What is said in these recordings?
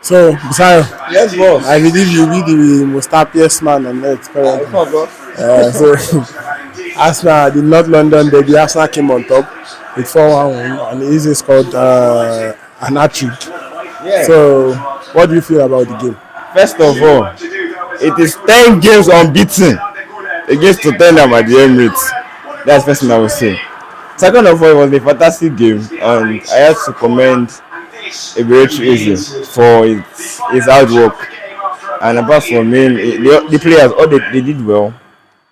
So, Besides, Yes, boss. I believe you be the most happiest man on earth I currently. forgot. So, Arsenal, the North London derby, Arsenal came on top with 4-1 win, and Eze scored an hat-trick. Yeah. So, what do you feel about the game? First of all, it is 10 games unbeaten against Tottenham at the Emirates. That's the first thing I will say. Second of all, it was a fantastic game, and I have to commend Eberechi Eze for his hard work. And apart from him, the players, all they did well.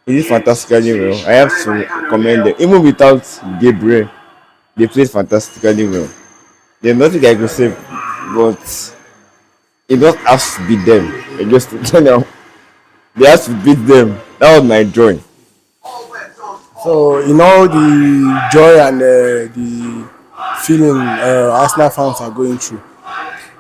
They did fantastically well. I have to commend them. Even without Gabriel, they played fantastically well. There's nothing I could say, but it just has to beat them. It just they have to beat them. That was my joy. So, the joy and the feeling Arsenal fans are going through.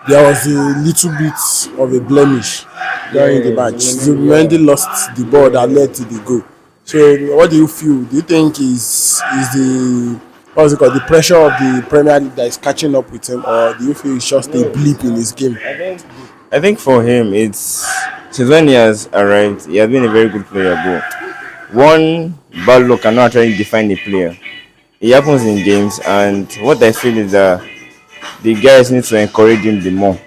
There was a little bit of a blemish during the match. Zubimendi lost the ball that led to the goal. So, what do you feel? Do you think is the what's it called, the pressure of the Premier League that is catching up with him, or do you feel it's just a blip in his game? I think for him, it's since when he has arrived, he has been a very good player. But one bad luck cannot actually define a player. It happens in games, and what I feel is that the guys need to encourage him the more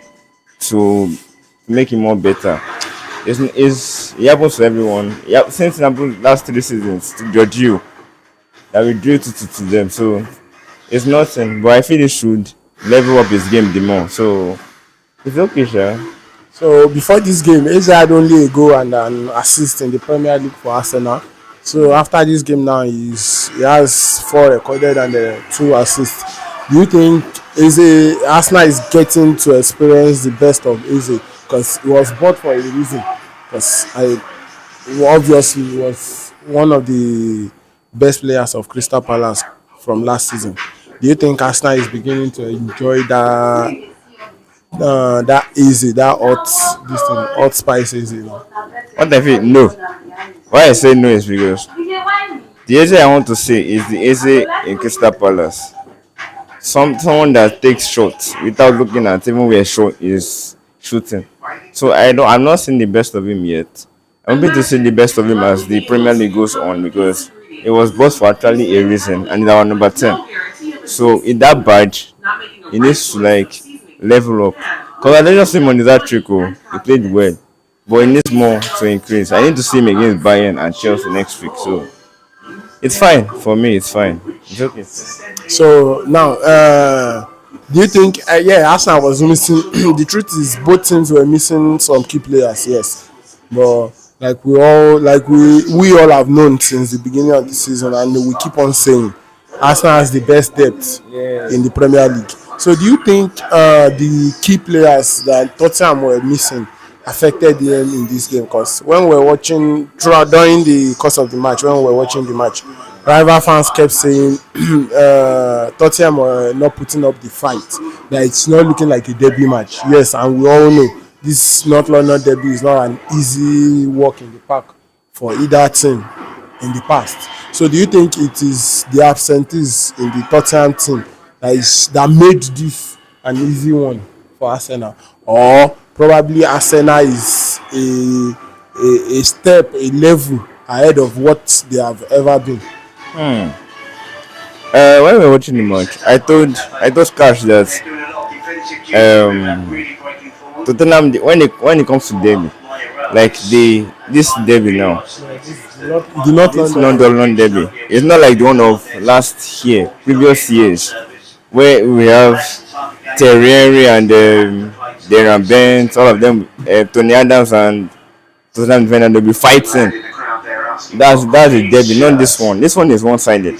to make him more better. It happens to everyone. Yeah, since it happened last 3 seasons to Georgio that we drew to them. So it's nothing. But I feel he should level up his game the more. So it's okay, sure. So before this game, Eze had only a goal and an assist in the Premier League for Arsenal. So after this game now, he has four recorded and two assists. Do you think Arsenal is getting to experience the best of Eze? Because he was bought for a reason. Because obviously he was one of the best players of Crystal Palace from last season. Do you think Arsenal is beginning to enjoy that easy, that hot spice easy? What I feel no. Why I say no is because the Eze I want to say is the Eze in Crystal Palace. Someone that takes shots without looking at even where shot is shooting. So I'm not seeing the best of him yet. I'm going to see the best of him as the Premier League goes on because it was bought for actually a reason and it's our number 10. So in that badge, he needs to level up. Because I don't just see him on that trick, he played well. But he needs more to increase. I need to see him against Bayern and Chelsea next week. So it's fine for me. It's fine. It's okay. So now, do you think? Yeah, Arsenal was missing. The truth is, both teams were missing some key players. Yes, but we all have known since the beginning of the season, and we keep on saying Arsenal has the best depth in the Premier League. So, do you think the key players that Tottenham were missing affected them in this game? Because when we were watching during the course of the match, when we were watching the match, rival fans kept saying Tottenham were not putting up the fight. That it's not looking like a derby match. Yes, and we all know this North London derby is not an easy walk in the park for either team in the past. So, do you think it is the absentees in the Tottenham team that made this an easy one for Arsenal, or probably Arsenal is a step, a level ahead of what they have ever been? When we were watching the match, I told Cash that Tottenham when it comes to derby, this derby now, The North this London. London derby, it's not like the one of last year, previous years, where we have Terry and Darren Bent, all of them, Tony Adams and Tottenham defender, they'll be fighting. That's a derby, not this one. This one is one-sided.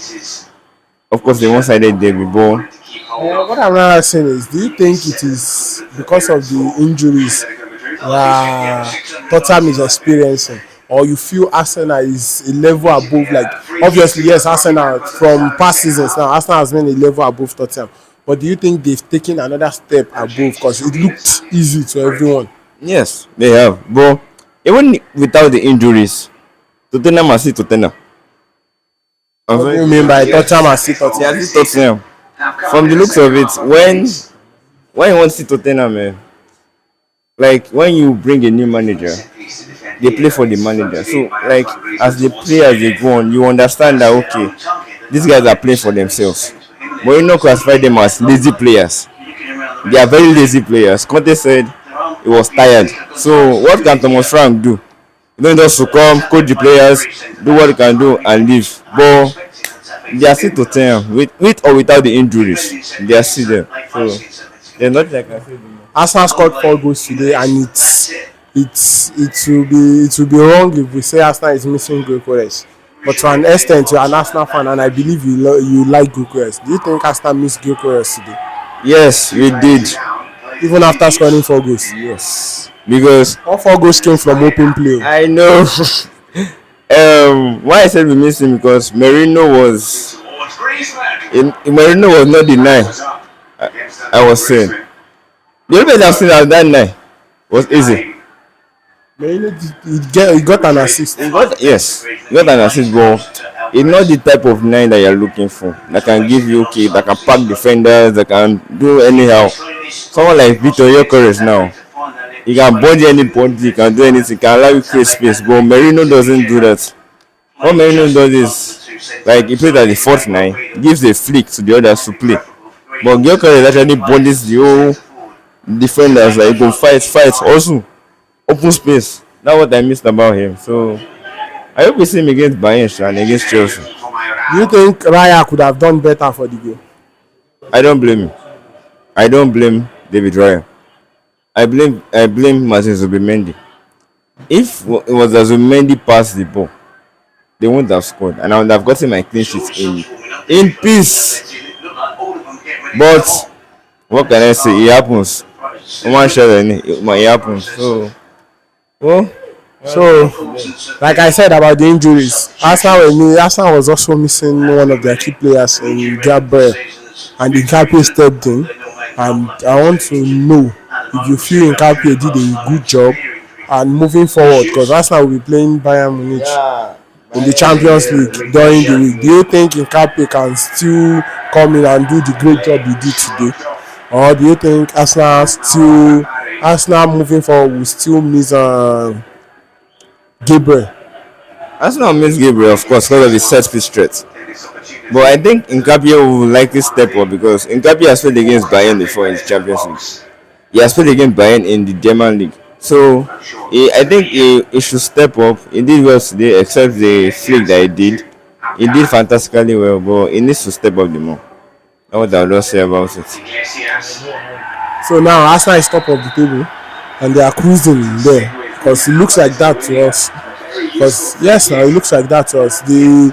Of course, the one-sided derby, but What I'm not saying is, do you think it is because of the injuries that Tottenham is experiencing, or you feel Arsenal is a level above? Like, obviously, yes, Arsenal from past seasons now, Arsenal has been a level above Tottenham. But do you think they've taken another step above? Because it looked easy to everyone. yes, they have. But even without the injuries, Tottenham are still Tottenham. What do you mean by Tottenham and see They Tottenham? are still Tottenham. From the looks of it, when you want to see Tottenham, like when you bring a new manager, they play for the manager. So like as the players they go on, you understand that okay, these guys are playing for themselves. But you not classify them as lazy players. They are very lazy players. Conte said he was tired. So what can Thomas Frank do? You don't just succumb, coach the players, do what he can do and leave. But they are still to Tottenham with or without the injuries. They are still there. So there's nothing I can say. Arsenal scored 4 goals today, and it will be wrong if we say Arsenal is missing Gyökeres. But to an extent, you're an Arsenal fan, and I believe you like Gyökeres. Do you think Arsenal missed Gyökeres today, Yes, we did. even after scoring 4 goals? Yes, because All 4 goals came from open play. I know. Why I said we missed him because Merino was not the nine. I was saying the only person I've seen as that nine was easy. He got an assist. Yes, he got an assist, but it's not the type of nine that you're looking for. That can give you okay, that can pack defenders, that can do anyhow. Someone like Victor Gyökeres now, he can body anybody, he can do anything, he can allow you create space. But Merino doesn't do that. What Merino does is like he plays at the fourth nine, gives a flick to the others to play. But Gyökeres actually bodies the whole defenders, like he go fight, also open space. That's what I missed about him. So I hope we see him against Bayern and against Chelsea. Do you think Raya could have done better for the game? I don't blame him. I don't blame David Raya. I blame Martin Zubimendi. If it was as Zubimendi passed the ball, they wouldn't have scored, and I would have gotten my clean sheet in peace. But what can I say? It happens. One shot and it happens. So, well, So, like I said about the injuries, Arsenal was also missing one of their key players in Gabriel, and Nkapie stepped in. And I want to know if you feel Nkapie did a good job and moving forward, because Arsenal will be playing Bayern Munich in the Champions League during the week. Do you think Nkapie can still come in and do the great job he did today, or do you think Arsenal moving forward will still miss Gabriel? Arsenal miss Gabriel, of course, because of the set piece threat. But I think Nkapie will likely step up because Nkapie has played against Bayern before in the Champions League. He has played against Bayern in the German League. So I think he should step up. He did well today, except the flick that he did. He did fantastically well, but he needs to step up the more. That's what I will say about it. So now Arsenal is top of the table and they are cruising there, because it looks like that to us. Because yes, now it looks like that to us. The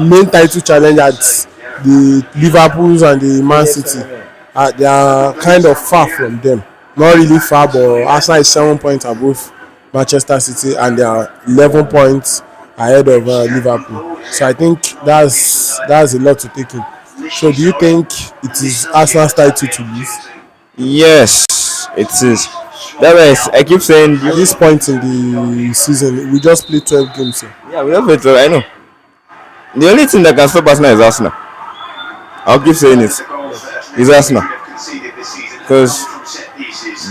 main title challenge at the Liverpool's and the Man City, they are kind of far from them. Not really far, but Arsenal is 7 points above Manchester City and they are 11 points ahead of Liverpool. So I think that's a lot to take in. So do you think it is Arsenal's title to lose Yes, it is. That why I keep saying at this point in the season? We just played 12 games here. yeah, we have it. I know. The only thing that can stop Arsenal is Arsenal. I'll keep saying it. It's Arsenal. Because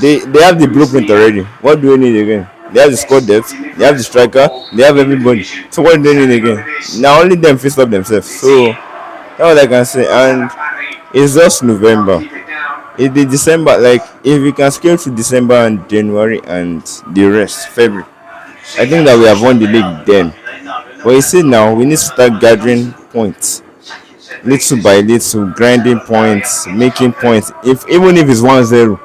they have the blueprint already. What do we need again? They have the squad depth, they have the striker, they have everybody. So what do they need again? Now only them fist up themselves. So that's what I can say. And it's just November. It's the December, like if we can scale to December and January and the rest, February, I think that we have won the league then. But you see now we need to start gathering points. Little by little, grinding points, making points. Even if it's 1-0,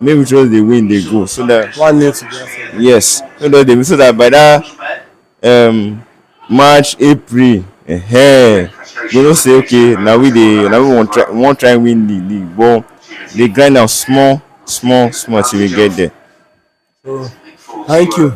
maybe just they win, they go. So that 1-0 to Arsenal. yes, so that by that March, April, you know say okay, now we won't try and win the league. But they grind now small till we get there. Thank you.